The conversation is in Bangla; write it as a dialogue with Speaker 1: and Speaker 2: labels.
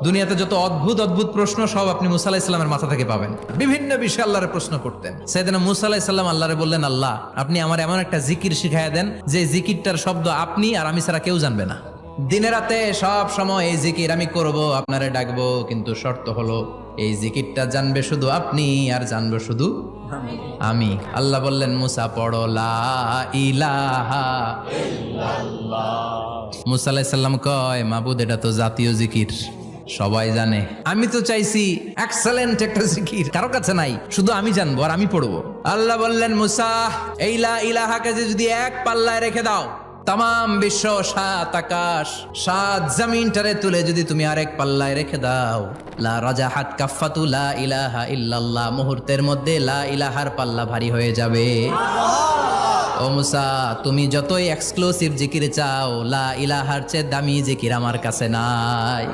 Speaker 1: দুনিয়াতে যত অদ্ভুত অদ্ভুত প্রশ্ন সব আপনি মুসা আলাইহিস সালামের মাথা থেকে পাবেন। বিভিন্ন বিষয়ে আল্লাহরে প্রশ্ন করতেন। সাইয়েদনা মুসা আলাইহিস সালাম আল্লাহরে বললেন, আল্লাহ আপনি আমার এমন একটা জিকির শিখাইয়া দেন যে জিকিরটার শব্দ আপনি আর আমি ছাড়া কেউ জানবে না। দিনে রাতে সব সময় এই জিকির আমি করব, আপনারে ডাকবো, কিন্তু শর্ত হলো এই জিকিরটা জানবে শুধু আপনি আর জানবে শুধু আমি। আল্লাহ বললেন, মুসা পড়ো লা ইলাহা ইল্লাল্লাহ। মুসা আলাইহিস সালাম কয়, মাবুদ এটা তো জাতীয় জিকির, সবাই জানে। আমি তো চাইছি এক্সেলেন্ট একটা জিকির, কারো কাছে নাই, শুধু আমি জানবো আর আমি পড়বো। আল্লাহ বললেন, মুসা এই লা ইলাহাকে যদি এক পাল্লায় রেখে দাও, তাম বিশ্ব, সাত আকাশ, সাত জমিনটারে তুলে যদি তুমি আরেক পাল্লায় রেখে দাও, লা রাজাহাত কাফাতু লা ইলাহা ইল্লাল্লাহ, মুহূর্তের মধ্যে লা ইলাহার পাল্লা ভারী হয়ে যাবে। ও মুসা, তুমি যতই এক্সক্লুসিভ জিকির চাও, লা ইলাহার চেয়ে দামি জিকির আমার কাছে নাই।